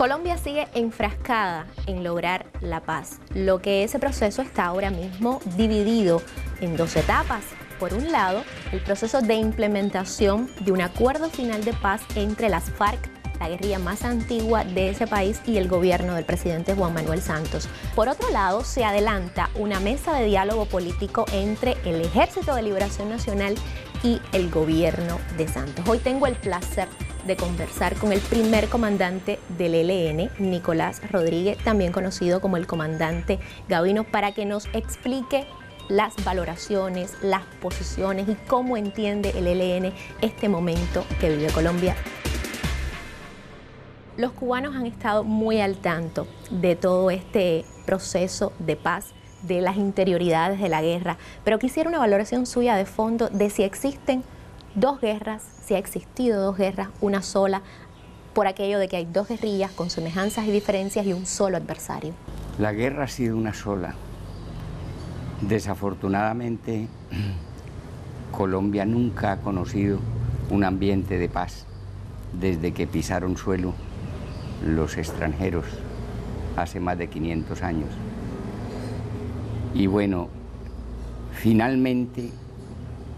Colombia sigue enfrascada en lograr la paz, lo que ese proceso está ahora mismo dividido en dos etapas. Por un lado, el proceso de implementación de un acuerdo final de paz entre las FARC, la guerrilla más antigua de ese país, y el gobierno del presidente Juan Manuel Santos. Por otro lado, se adelanta una mesa de diálogo político entre el Ejército de Liberación Nacional y el gobierno de Santos. Hoy tengo el placer de conversar con el primer comandante del ELN, Nicolás Rodríguez, también conocido como el comandante Gavino, para que nos explique las valoraciones, las posiciones y cómo entiende el ELN este momento que vive Colombia. Los cubanos han estado muy al tanto de todo este proceso de paz, de las interioridades de la guerra, pero quisiera una valoración suya de fondo de si existen dos guerras, si ha existido dos guerras, una sola, por aquello de que hay dos guerrillas con semejanzas y diferencias y un solo adversario. La guerra ha sido una sola. Desafortunadamente, Colombia nunca ha conocido un ambiente de paz desde que pisaron suelo los extranjeros hace más de 500 años. Y bueno, finalmente,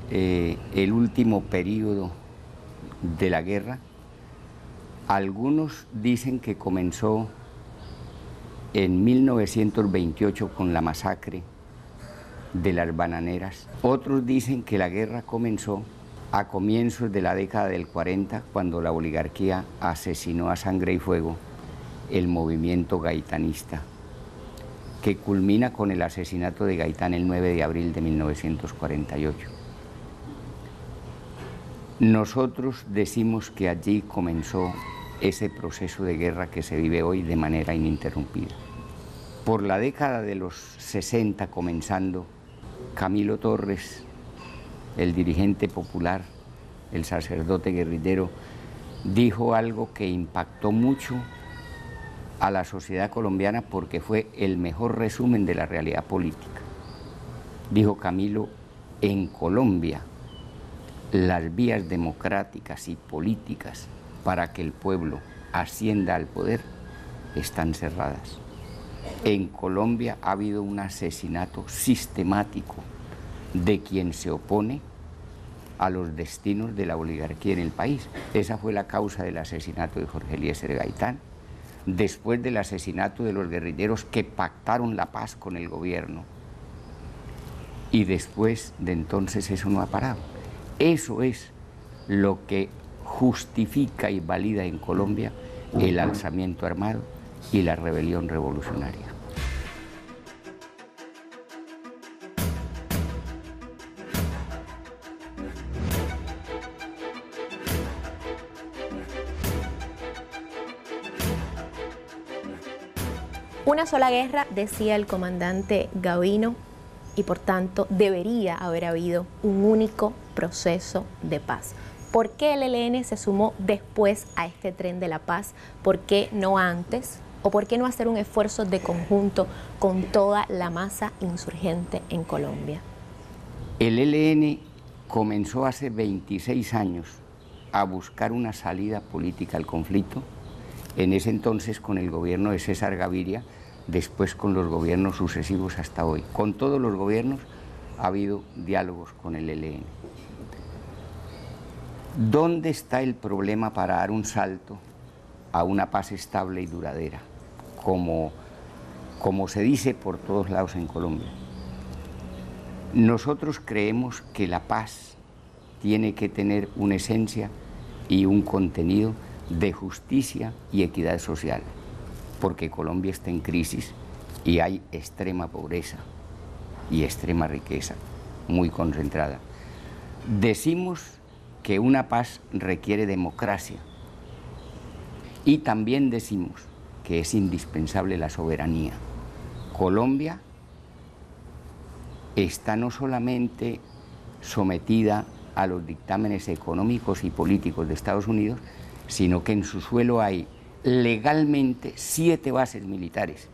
el último periodo de la guerra, algunos dicen que comenzó en 1928 con la masacre de las bananeras. Otros dicen que la guerra comenzó a comienzos de la década del 40, cuando la oligarquía asesinó a sangre y fuego el movimiento gaitanista, que culmina con el asesinato de Gaitán el 9 de abril de 1948. Nosotros decimos que allí comenzó ese proceso de guerra que se vive hoy de manera ininterrumpida. Por la década de los 60 comenzando, Camilo Torres, el dirigente popular, el sacerdote guerrillero, dijo algo que impactó mucho a la sociedad colombiana porque fue el mejor resumen de la realidad política. Dijo Camilo: en Colombia las vías democráticas y políticas para que el pueblo ascienda al poder están cerradas. En Colombia ha habido un asesinato sistemático de quien se opone a los destinos de la oligarquía en el país. Esa fue la causa del asesinato de Jorge Eliezer Gaitán, después del asesinato de los guerrilleros que pactaron la paz con el gobierno. Y después de entonces eso no ha parado. Eso es lo que justifica y valida en Colombia el alzamiento armado y la rebelión revolucionaria. Una sola guerra, decía el comandante Gavino, y por tanto debería haber habido un único proceso de paz. ¿Por qué el ELN se sumó después a este tren de la paz? ¿Por qué no antes? ¿O por qué no hacer un esfuerzo de conjunto con toda la masa insurgente en Colombia? El ELN comenzó hace 26 años a buscar una salida política al conflicto, en ese entonces con el gobierno de César Gaviria, después con los gobiernos sucesivos hasta hoy. Con todos los gobiernos ha habido diálogos con el ELN. ¿Dónde está el problema para dar un salto a una paz estable y duradera, como se dice por todos lados en Colombia? Nosotros creemos que la paz tiene que tener una esencia y un contenido de justicia y equidad social, porque Colombia está en crisis y hay extrema pobreza y extrema riqueza muy concentrada. Decimos que una paz requiere democracia y también decimos que es indispensable la soberanía. Colombia está no solamente sometida a los dictámenes económicos y políticos de Estados Unidos, sino que en su suelo hay legalmente 7 bases militares.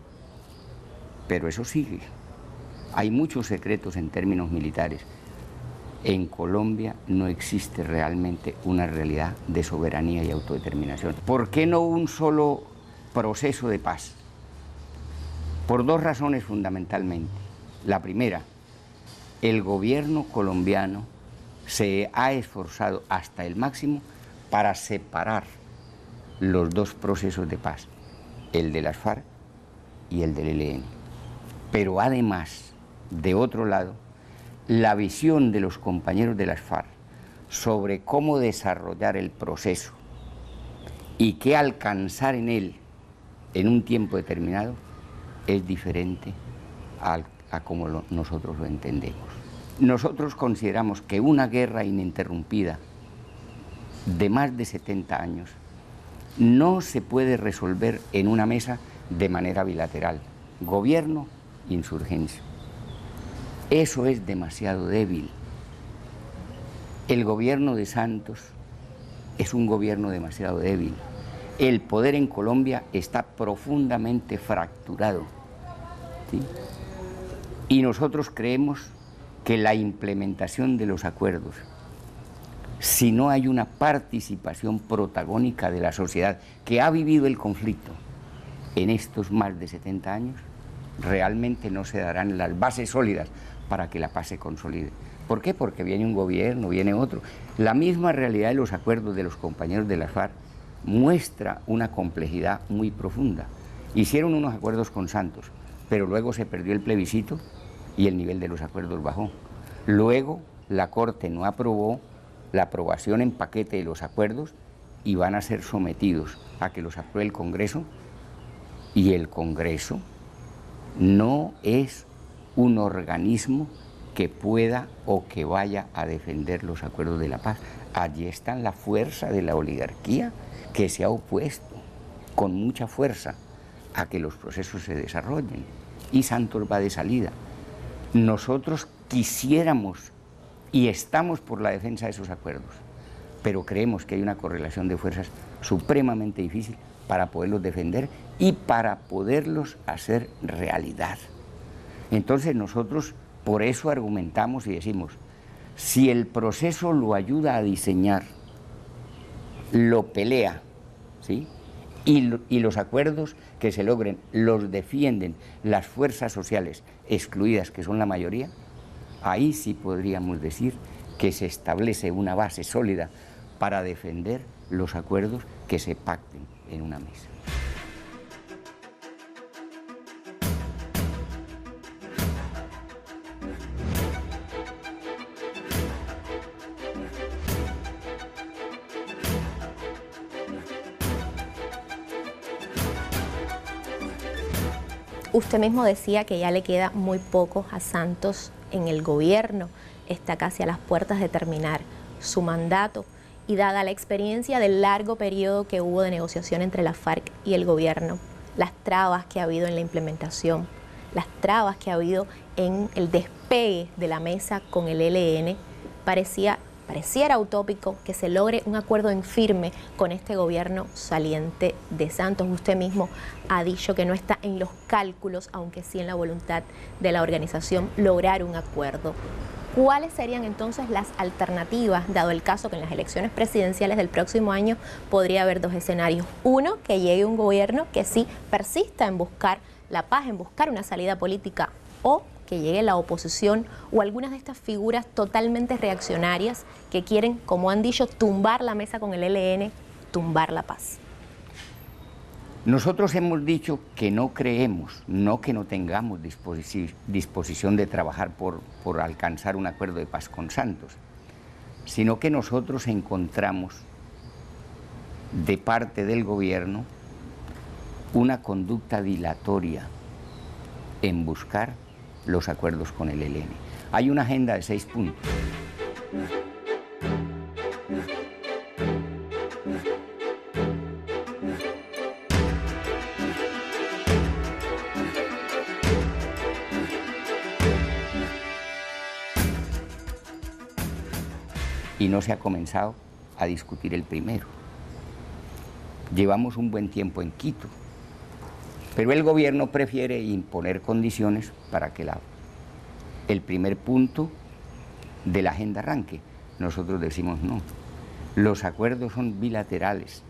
Pero eso sigue. Hay muchos secretos en términos militares. En Colombia no existe realmente una realidad de soberanía y autodeterminación. ¿Por qué no un solo proceso de paz, por dos razones fundamentalmente. La primera, el gobierno colombiano se ha esforzado hasta el máximo para separar los dos procesos de paz, el de las FARC y el del ELN. Pero además, de otro lado, la visión de los compañeros de las FARC sobre cómo desarrollar el proceso y qué alcanzar en él en un tiempo determinado es diferente a como nosotros lo entendemos. Nosotros consideramos que una guerra ininterrumpida de más de 70 años no se puede resolver en una mesa de manera bilateral, gobierno, insurgencia. Eso es demasiado débil. El gobierno de Santos es un gobierno demasiado débil. El poder en Colombia está profundamente fracturado, ¿sí? Y nosotros creemos que la implementación de los acuerdos, si no hay una participación protagónica de la sociedad que ha vivido el conflicto en estos más de 70 años, realmente no se darán las bases sólidas para que la paz se consolide. ¿Por qué? Porque viene un gobierno, viene otro. La misma realidad de los acuerdos de los compañeros de la FARC muestra una complejidad muy profunda. Hicieron unos acuerdos con Santos, pero luego se perdió el plebiscito y el nivel de los acuerdos bajó. Luego la Corte no aprobó la aprobación en paquete de los acuerdos y van a ser sometidos a que los apruebe el Congreso, y el Congreso no es un organismo que pueda o que vaya a defender los acuerdos de la paz. Allí está la fuerza de la oligarquía que se ha opuesto con mucha fuerza a que los procesos se desarrollen, y Santos va de salida. Nosotros quisiéramos y estamos por la defensa de esos acuerdos, pero creemos que hay una correlación de fuerzas supremamente difícil para poderlos defender y para poderlos hacer realidad. Entonces nosotros por eso argumentamos y decimos, si el proceso lo ayuda a diseñar, lo pelea, ¿sí? Y los acuerdos que se logren los defienden las fuerzas sociales excluidas, que son la mayoría, ahí sí podríamos decir que se establece una base sólida para defender los acuerdos que se pacten en una mesa. Usted mismo decía que ya le queda muy poco a Santos en el gobierno, está casi a las puertas de terminar su mandato, y dada la experiencia del largo periodo que hubo de negociación entre la FARC y el gobierno, las trabas que ha habido en la implementación, las trabas que ha habido en el despegue de la mesa con el ELN, pareciera utópico que se logre un acuerdo en firme con este gobierno saliente de Santos. Usted mismo ha dicho que no está en los cálculos, aunque sí en la voluntad de la organización, lograr un acuerdo. ¿Cuáles serían entonces las alternativas, dado el caso que en las elecciones presidenciales del próximo año podría haber dos escenarios? Uno, que llegue un gobierno que sí persista en buscar la paz, en buscar una salida política, o que llegue la oposición o algunas de estas figuras totalmente reaccionarias que quieren, como han dicho, tumbar la mesa con el ELN, tumbar la paz. Nosotros hemos dicho que no creemos, no que no tengamos disposición de trabajar por alcanzar un acuerdo de paz con Santos, sino que nosotros encontramos de parte del gobierno una conducta dilatoria en buscar los acuerdos con el ELN. Hay una agenda de 6 puntos. Y no se ha comenzado a discutir el primero. Llevamos un buen tiempo en Quito, pero el gobierno prefiere imponer condiciones para que el primer punto de la agenda arranque. Nosotros decimos no. Los acuerdos son bilaterales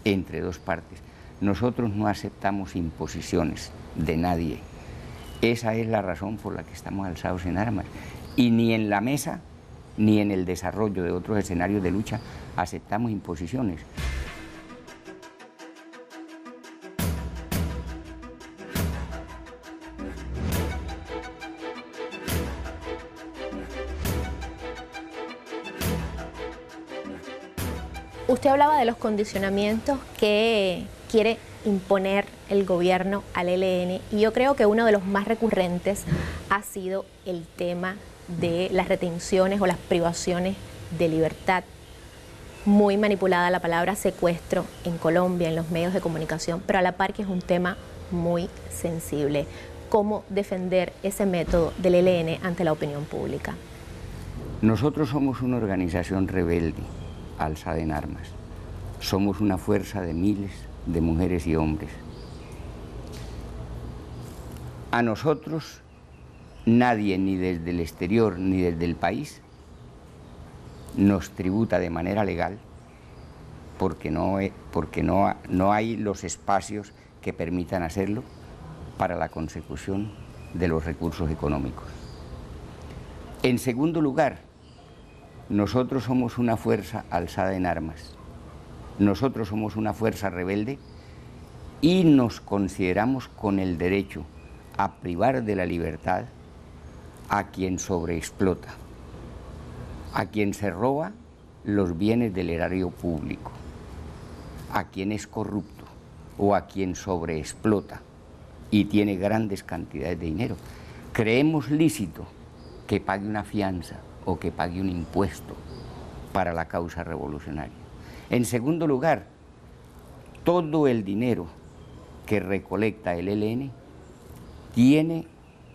entre dos partes. Nosotros no aceptamos imposiciones de nadie. Esa es la razón por la que estamos alzados en armas. Y ni en la mesa, ni en el desarrollo de otros escenarios de lucha aceptamos imposiciones. Usted hablaba de los condicionamientos que quiere imponer el gobierno al ELN y yo creo que uno de los más recurrentes ha sido el tema de las retenciones o las privaciones de libertad. Muy manipulada la palabra secuestro en Colombia, en los medios de comunicación, pero a la par que es un tema muy sensible. ¿Cómo defender ese método del ELN ante la opinión pública? Nosotros somos una organización rebelde, alzada en armas. Somos una fuerza de miles de mujeres y hombres. A nosotros nadie, ni desde el exterior ni desde el país, nos tributa de manera legal porque no hay los espacios que permitan hacerlo para la consecución de los recursos económicos. En segundo lugar, nosotros somos una fuerza alzada en armas. Nosotros somos una fuerza rebelde y nos consideramos con el derecho a privar de la libertad a quien sobreexplota, a quien se roba los bienes del erario público, a quien es corrupto o a quien sobreexplota y tiene grandes cantidades de dinero. Creemos lícito que pague una fianza o que pague un impuesto para la causa revolucionaria. En segundo lugar, todo el dinero que recolecta el ELN tiene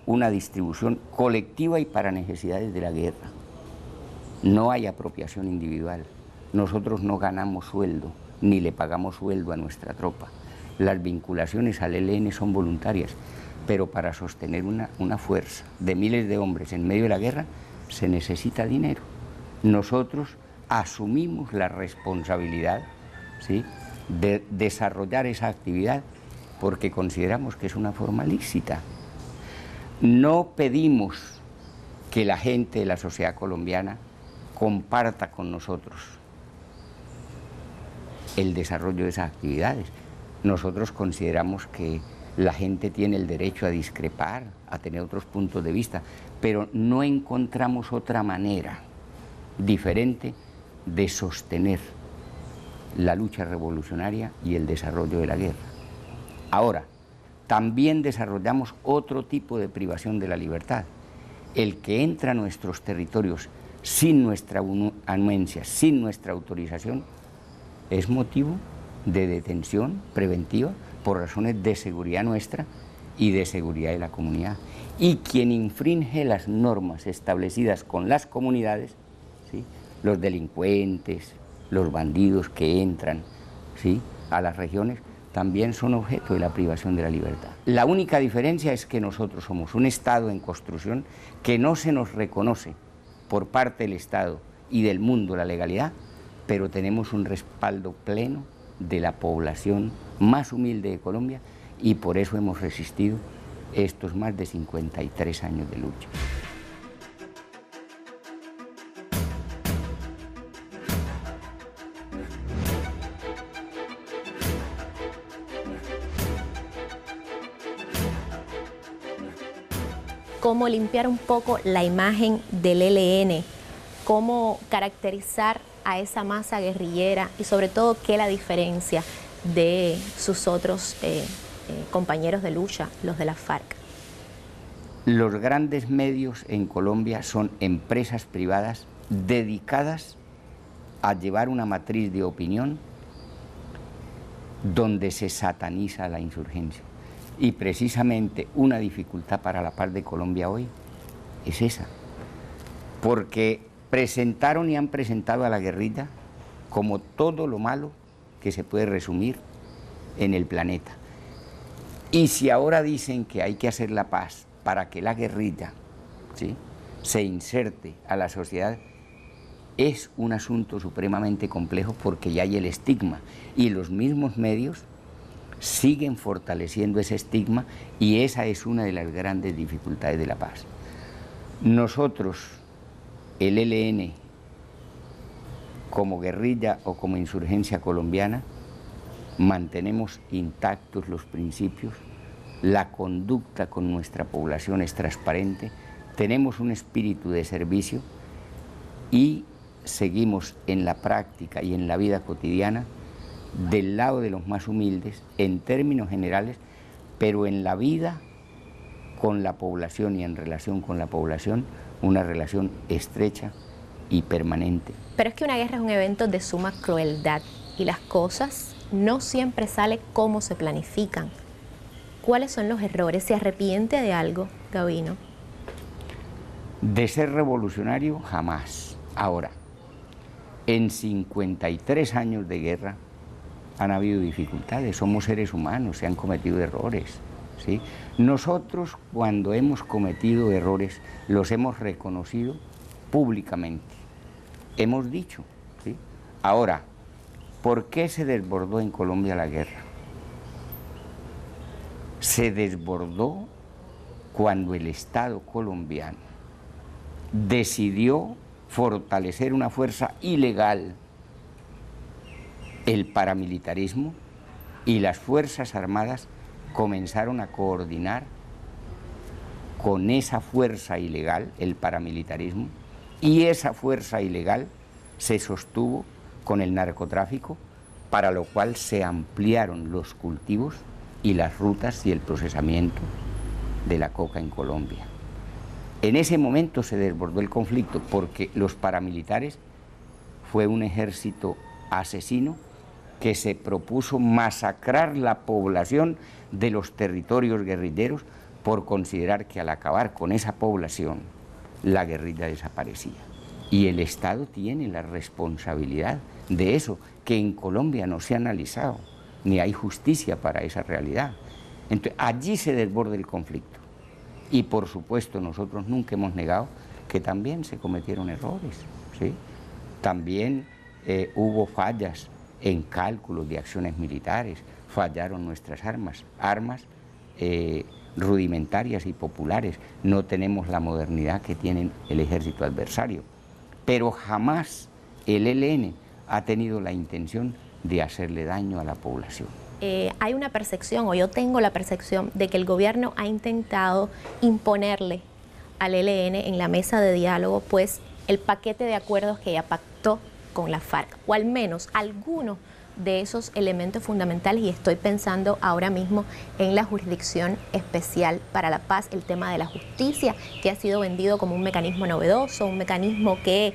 una distribución colectiva y para necesidades de la guerra. No hay apropiación individual. Nosotros no ganamos sueldo, ni le pagamos sueldo a nuestra tropa. Las vinculaciones al ELN son voluntarias, pero para sostener una fuerza de miles de hombres en medio de la guerra se necesita dinero. Nosotros asumimos la responsabilidad, ¿sí?, de desarrollar esa actividad porque consideramos que es una forma lícita. No pedimos que la gente de la sociedad colombiana comparta con nosotros el desarrollo de esas actividades. Nosotros consideramos que la gente tiene el derecho a discrepar, a tener otros puntos de vista, pero no encontramos otra manera diferente de sostener la lucha revolucionaria y el desarrollo de la guerra. Ahora, también desarrollamos otro tipo de privación de la libertad. El que entra a nuestros territorios sin nuestra anuencia, sin nuestra autorización, es motivo de detención preventiva por razones de seguridad nuestra y de seguridad de la comunidad. Y quien infringe las normas establecidas con las comunidades, ¿sí?, los delincuentes, los bandidos que entran, ¿sí?, a las regiones, también son objeto de la privación de la libertad. La única diferencia es que nosotros somos un Estado en construcción, que no se nos reconoce por parte del Estado y del mundo la legalidad, pero tenemos un respaldo pleno de la población más humilde de Colombia y por eso hemos resistido estos más de 53 años de lucha. Cómo limpiar un poco la imagen del ELN, cómo caracterizar a esa masa guerrillera y sobre todo qué la diferencia de sus otros compañeros de lucha, los de la FARC. Los grandes medios en Colombia son empresas privadas dedicadas a llevar una matriz de opinión donde se sataniza la insurgencia. Y precisamente una dificultad para la paz de Colombia hoy es esa, porque presentaron y han presentado a la guerrilla como todo lo malo que se puede resumir en el planeta. Y si ahora dicen que hay que hacer la paz para que la guerrilla, ¿sí?, se inserte a la sociedad, es un asunto supremamente complejo porque ya hay el estigma y los mismos medios siguen fortaleciendo ese estigma y esa es una de las grandes dificultades de la paz. Nosotros, el ELN, como guerrilla o como insurgencia colombiana, mantenemos intactos los principios, la conducta con nuestra población es transparente, tenemos un espíritu de servicio y seguimos en la práctica y en la vida cotidiana del lado de los más humildes en términos generales, pero en la vida con la población y en relación con la población, una relación estrecha y permanente. Pero es que una guerra es un evento de suma crueldad y las cosas no siempre salen como se planifican. ¿Cuáles son los errores? ¿Se arrepiente de algo, Gavino? De ser revolucionario, jamás. Ahora, en 53 años de guerra han habido dificultades, somos seres humanos, se han cometido errores, ¿sí? Nosotros, cuando hemos cometido errores, los hemos reconocido públicamente, hemos dicho, ¿sí? Ahora, ¿por qué se desbordó en Colombia la guerra? Se desbordó cuando el Estado colombiano decidió fortalecer una fuerza ilegal, el paramilitarismo, y las Fuerzas Armadas comenzaron a coordinar con esa fuerza ilegal, el paramilitarismo, y esa fuerza ilegal se sostuvo con el narcotráfico, para lo cual se ampliaron los cultivos y las rutas y el procesamiento de la coca en Colombia. En ese momento se desbordó el conflicto porque los paramilitares fue un ejército asesino que se propuso masacrar la población de los territorios guerrilleros por considerar que al acabar con esa población la guerrilla desaparecía. Y el Estado tiene la responsabilidad de eso, que en Colombia no se ha analizado, ni hay justicia para esa realidad. Entonces, allí se desborda el conflicto. Y por supuesto nosotros nunca hemos negado que también se cometieron errores, ¿sí? También hubo fallas en cálculos de acciones militares, fallaron nuestras armas rudimentarias y populares, no tenemos la modernidad que tiene el ejército adversario, pero jamás el ELN ha tenido la intención de hacerle daño a la población. Hay una percepción, o yo tengo la percepción, de que el gobierno ha intentado imponerle al ELN en la mesa de diálogo, pues, el paquete de acuerdos que ya pactó con la FARC, o al menos algunos de esos elementos fundamentales, y estoy pensando ahora mismo en la Jurisdicción Especial para la Paz, el tema de la justicia, que ha sido vendido como un mecanismo novedoso, un mecanismo que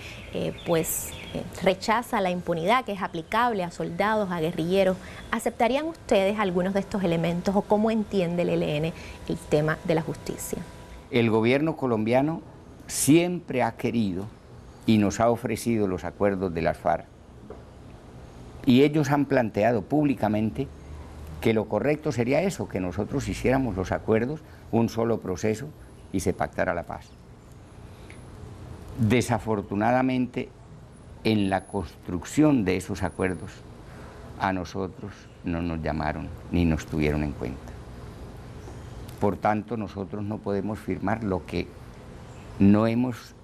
rechaza la impunidad, que es aplicable a soldados, a guerrilleros. ¿Aceptarían ustedes algunos de estos elementos o cómo entiende el ELN el tema de la justicia? El gobierno colombiano siempre ha querido y nos ha ofrecido los acuerdos de las FARC. Y ellos han planteado públicamente que lo correcto sería eso, que nosotros hiciéramos los acuerdos, un solo proceso y se pactara la paz. Desafortunadamente, en la construcción de esos acuerdos, a nosotros no nos llamaron ni nos tuvieron en cuenta. Por tanto, nosotros no podemos firmar lo que no hemos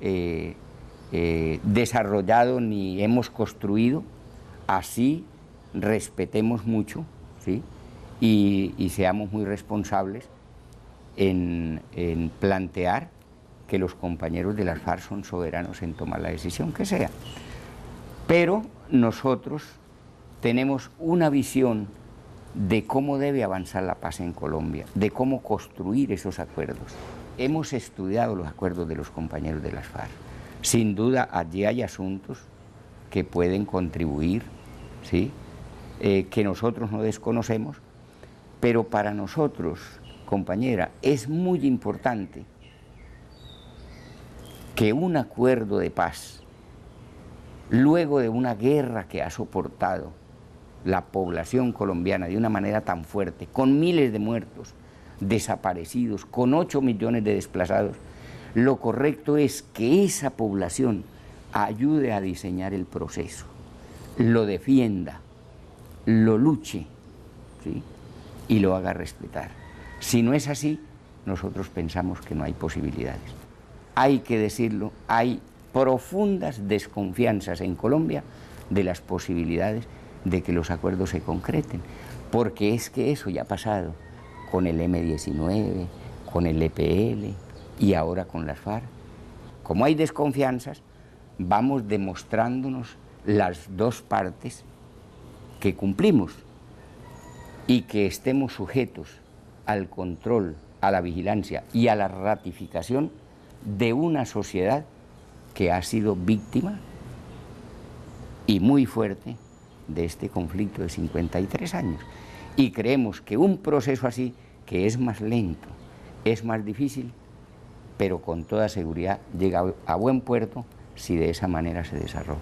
desarrollado ni hemos construido. Así respetemos mucho, ¿sí? y seamos muy responsables en plantear que los compañeros de las FARC son soberanos en tomar la decisión que sea. Pero nosotros tenemos una visión de cómo debe avanzar la paz en Colombia, de cómo construir esos acuerdos. Hemos estudiado los acuerdos de los compañeros de las FARC. Sin duda, allí hay asuntos que pueden contribuir, ¿sí? Que nosotros no desconocemos, pero para nosotros, compañera, es muy importante que un acuerdo de paz, luego de una guerra que ha soportado la población colombiana de una manera tan fuerte, con miles de muertos, desaparecidos, con 8 millones de desplazados, lo correcto es que esa población ayude a diseñar el proceso, lo defienda, lo luche, ¿sí? y lo haga respetar. Si no es así, nosotros pensamos que no hay posibilidades. Hay que decirlo, hay profundas desconfianzas en Colombia de las posibilidades de que los acuerdos se concreten, porque es que eso ya ha pasado con el M-19, con el EPL y ahora con las FARC. Como hay desconfianzas, vamos demostrándonos las dos partes que cumplimos y que estemos sujetos al control, a la vigilancia y a la ratificación de una sociedad que ha sido víctima y muy fuerte de este conflicto de 53 años. Y creemos que un proceso así, que es más lento, es más difícil, pero con toda seguridad llega a buen puerto si de esa manera se desarrolla.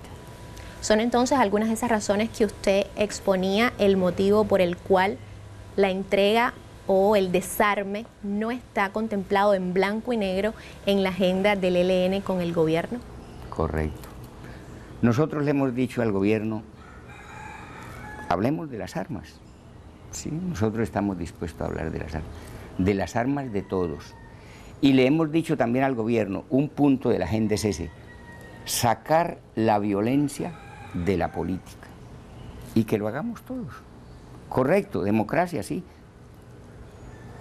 ¿Son entonces algunas de esas razones que usted exponía el motivo por el cual la entrega o el desarme no está contemplado en blanco y negro en la agenda del ELN con el gobierno? Correcto. Nosotros le hemos dicho al gobierno, hablemos de las armas. Sí, nosotros estamos dispuestos a hablar de las armas de todos. Y le hemos dicho también al gobierno, un punto de la agenda es ese, sacar la violencia de la política y que lo hagamos todos. Correcto, democracia, sí.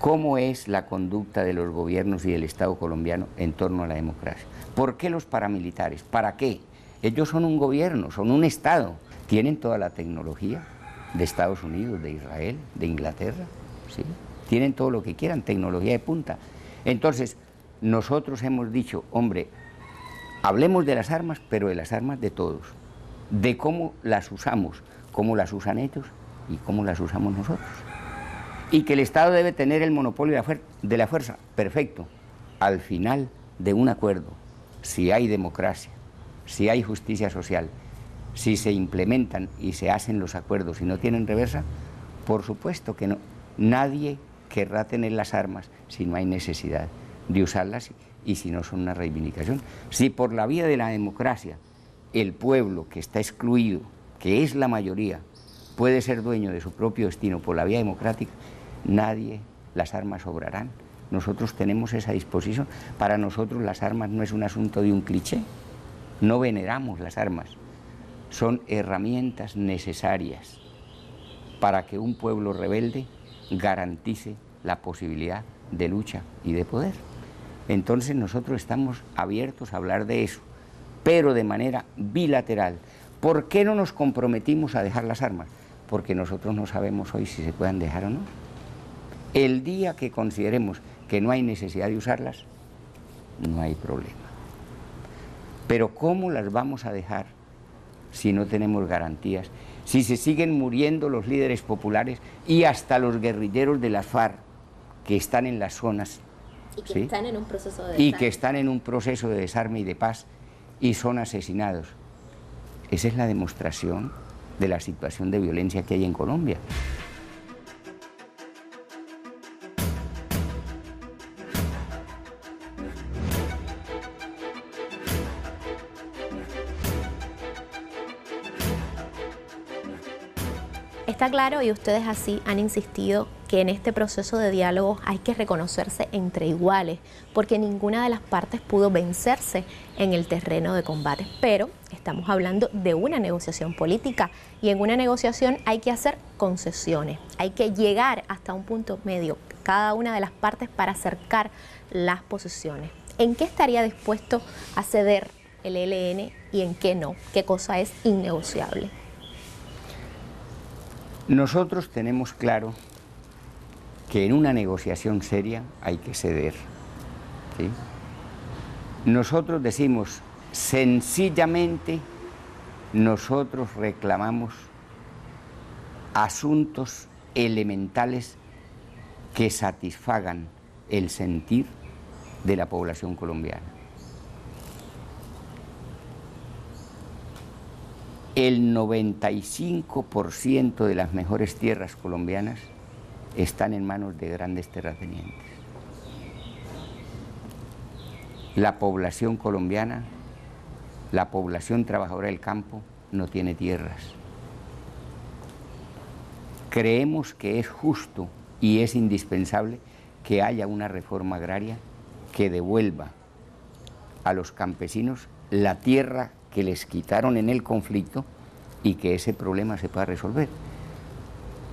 ¿Cómo es la conducta de los gobiernos y del Estado colombiano en torno a la democracia? ¿Por qué los paramilitares? ¿Para qué? Ellos son un gobierno, son un Estado, tienen toda la tecnología de Estados Unidos, de Israel, de Inglaterra, ¿sí? Tienen todo lo que quieran, tecnología de punta. Entonces, nosotros hemos dicho, hombre, hablemos de las armas, pero de las armas de todos, de cómo las usamos, cómo las usan ellos y cómo las usamos nosotros. Y que el Estado debe tener el monopolio de la fuerza, perfecto. Al final de un acuerdo, si hay democracia, si hay justicia social, si se implementan y se hacen los acuerdos y no tienen reversa, por supuesto que no. Nadie querrá tener las armas si no hay necesidad de usarlas y si no son una reivindicación. Si por la vía de la democracia el pueblo que está excluido, que es la mayoría, puede ser dueño de su propio destino por la vía democrática, nadie, las armas obrarán. Nosotros tenemos esa disposición. Para nosotros las armas no es un asunto de un cliché, no veneramos las armas, son herramientas necesarias para que un pueblo rebelde garantice la posibilidad de lucha y de poder. Entonces nosotros estamos abiertos a hablar de eso, pero de manera bilateral. ¿Por qué no nos comprometimos a dejar las armas? Porque nosotros no sabemos hoy si se puedan dejar o no. El día que consideremos que no hay necesidad de usarlas, no hay problema. Pero ¿cómo las vamos a dejar si no tenemos garantías? Si se siguen muriendo los líderes populares y hasta los guerrilleros de las FARC que están en las zonas. Y que, ¿sí?, están en un proceso de desarme. Y que están en un proceso de desarme y de paz y son asesinados. Esa es la demostración de la situación de violencia que hay en Colombia. Está claro, y ustedes así han insistido, que en este proceso de diálogo hay que reconocerse entre iguales, porque ninguna de las partes pudo vencerse en el terreno de combate. Pero estamos hablando de una negociación política y en una negociación hay que hacer concesiones, hay que llegar hasta un punto medio, cada una de las partes, para acercar las posiciones. ¿En qué estaría dispuesto a ceder el ELN y en qué no? ¿Qué cosa es innegociable? Nosotros tenemos claro que en una negociación seria hay que ceder, ¿sí? Nosotros decimos, sencillamente, nosotros reclamamos asuntos elementales que satisfagan el sentir de la población colombiana. El 95% de las mejores tierras colombianas están en manos de grandes terratenientes. La población colombiana, la población trabajadora del campo, no tiene tierras. Creemos que es justo y es indispensable que haya una reforma agraria que devuelva a los campesinos la tierra que les quitaron en el conflicto y que ese problema se pueda resolver.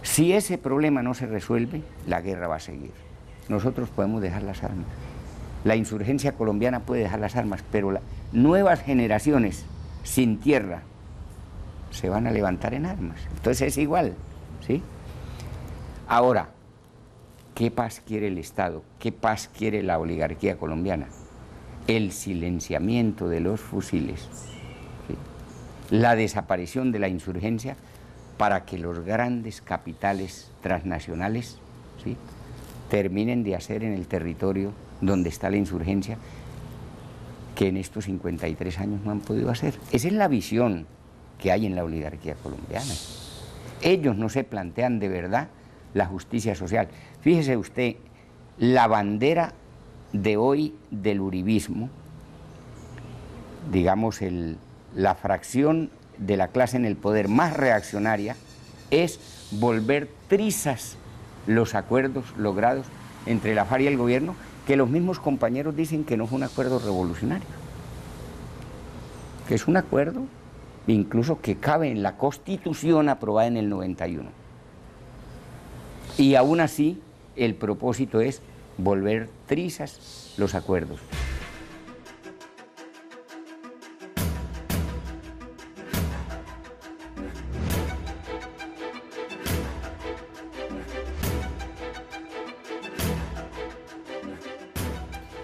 Si ese problema no se resuelve, la guerra va a seguir. Nosotros podemos dejar las armas. La insurgencia colombiana puede dejar las armas, pero las nuevas generaciones sin tierra se van a levantar en armas. Entonces es igual, ¿sí? Ahora, ¿qué paz quiere el Estado? ¿Qué paz quiere la oligarquía colombiana? El silenciamiento de los fusiles, ¿sí? La desaparición de la insurgencia para que los grandes capitales transnacionales, ¿sí?, terminen de hacer en el territorio donde está la insurgencia que en estos 53 años no han podido hacer. Esa es la visión que hay en la oligarquía colombiana. Ellos no se plantean de verdad la justicia social. Fíjese usted, la bandera de hoy del uribismo, digamos la fracción de la clase en el poder más reaccionaria, es volver trizas los acuerdos logrados entre la FARC y el gobierno, que los mismos compañeros dicen que no fue un acuerdo revolucionario, que es un acuerdo incluso que cabe en la Constitución aprobada en el 91. Y aún así, el propósito es volver trizas los acuerdos.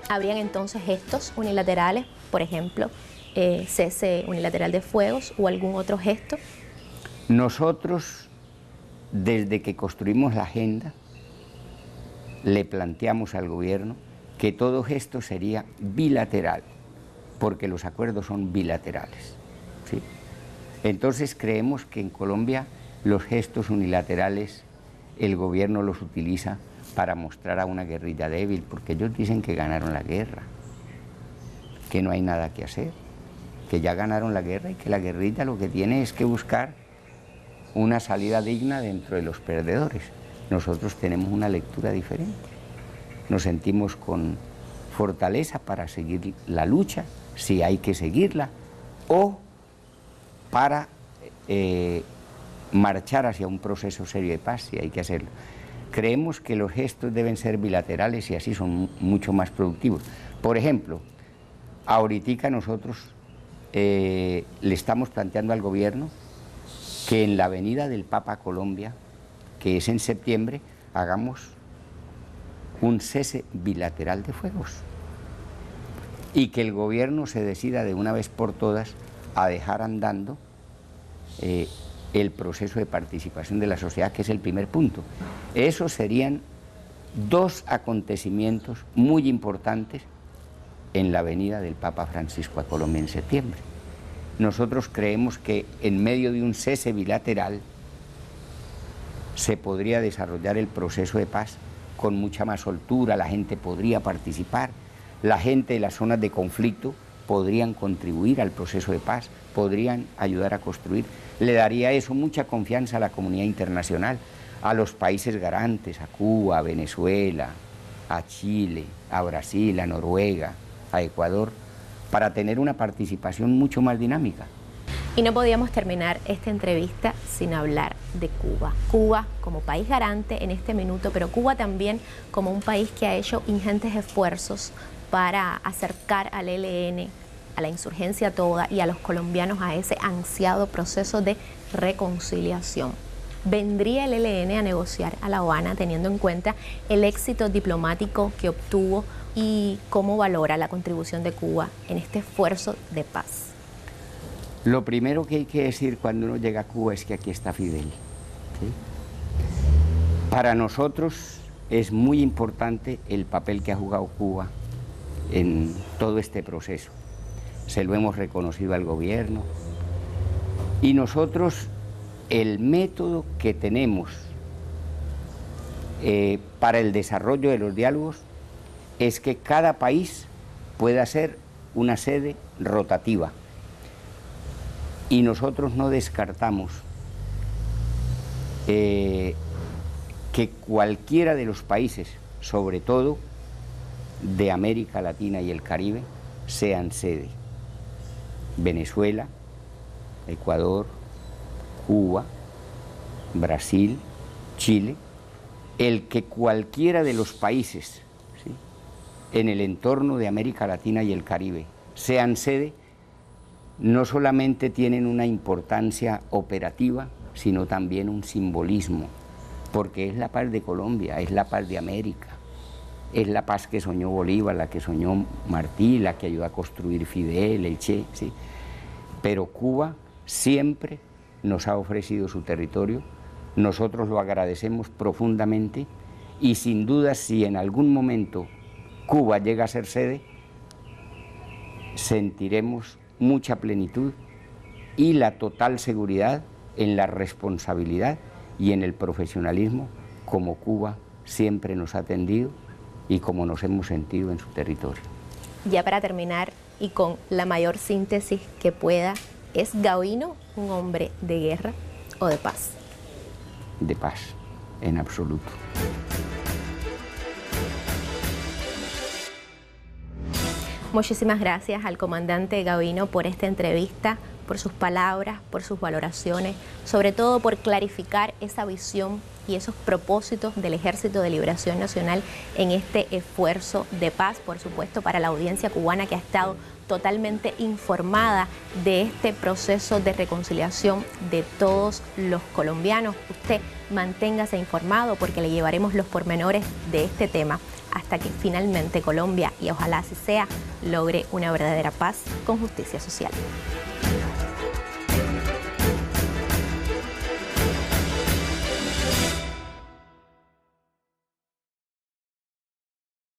¿Habrían entonces gestos unilaterales, por ejemplo, cese unilateral de fuegos o algún otro gesto? Nosotros, desde que construimos la agenda, le planteamos al gobierno que todo gesto sería bilateral, porque los acuerdos son bilaterales, ¿sí? Entonces creemos que en Colombia los gestos unilaterales el gobierno los utiliza para mostrar a una guerrilla débil, porque ellos dicen que ganaron la guerra, que no hay nada que hacer, que ya ganaron la guerra y que la guerrilla lo que tiene es que buscar una salida digna dentro de los perdedores. Nosotros tenemos una lectura diferente, nos sentimos con fortaleza para seguir la lucha, si hay que seguirla, o para marchar hacia un proceso serio de paz, si hay que hacerlo. Creemos que los gestos deben ser bilaterales y así son mucho más productivos. Por ejemplo, ahorita nosotros le estamos planteando al gobierno que en la Avenida del Papa Colombia, que es en septiembre, hagamos un cese bilateral de fuegos y que el gobierno se decida de una vez por todas a dejar andando el proceso de participación de la sociedad, que es el primer punto. Esos serían dos acontecimientos muy importantes en la Avenida del Papa Francisco a Colombia en septiembre. Nosotros creemos que en medio de un cese bilateral se podría desarrollar el proceso de paz con mucha más soltura, la gente podría participar, la gente de las zonas de conflicto podrían contribuir al proceso de paz, podrían ayudar a construir. Le daría eso mucha confianza a la comunidad internacional, a los países garantes, a Cuba, a Venezuela, a Chile, a Brasil, a Noruega, a Ecuador, para tener una participación mucho más dinámica. Y no podíamos terminar esta entrevista sin hablar de Cuba. Cuba como país garante en este minuto, pero Cuba también como un país que ha hecho ingentes esfuerzos para acercar al ELN, a la insurgencia toda y a los colombianos a ese ansiado proceso de reconciliación. ¿Vendría el ELN a negociar a La Habana teniendo en cuenta el éxito diplomático que obtuvo y cómo valora la contribución de Cuba en este esfuerzo de paz? Lo primero que hay que decir cuando uno llega a Cuba es que aquí está Fidel, ¿sí? Para nosotros es muy importante el papel que ha jugado Cuba en todo este proceso. Se lo hemos reconocido al gobierno y nosotros el método que tenemos para el desarrollo de los diálogos es que cada país pueda ser una sede rotativa y nosotros no descartamos que que cualquiera de los países, sobre todo de América Latina y el Caribe, sean sede. Venezuela, Ecuador, Cuba, Brasil, Chile, el que cualquiera de los países, ¿sí?, en el entorno de América Latina y el Caribe sean sede, no solamente tienen una importancia operativa, sino también un simbolismo, porque es la paz de Colombia, es la paz de América, es la paz que soñó Bolívar, la que soñó Martí, la que ayudó a construir Fidel, el Che, ¿sí? Pero Cuba siempre nos ha ofrecido su territorio, nosotros lo agradecemos profundamente y sin duda si en algún momento Cuba llega a ser sede, sentiremos mucha plenitud y la total seguridad en la responsabilidad y en el profesionalismo como Cuba siempre nos ha atendido y como nos hemos sentido en su territorio. Ya para terminar y con la mayor síntesis que pueda, ¿es Gavino un hombre de guerra o de paz? De paz, en absoluto. Muchísimas gracias al comandante Gavino por esta entrevista, por sus palabras, por sus valoraciones, sobre todo por clarificar esa visión y esos propósitos del Ejército de Liberación Nacional en este esfuerzo de paz, por supuesto, para la audiencia cubana que ha estado totalmente informada de este proceso de reconciliación de todos los colombianos. Usted manténgase informado porque le llevaremos los pormenores de este tema hasta que finalmente Colombia, y ojalá así sea, logre una verdadera paz con justicia social.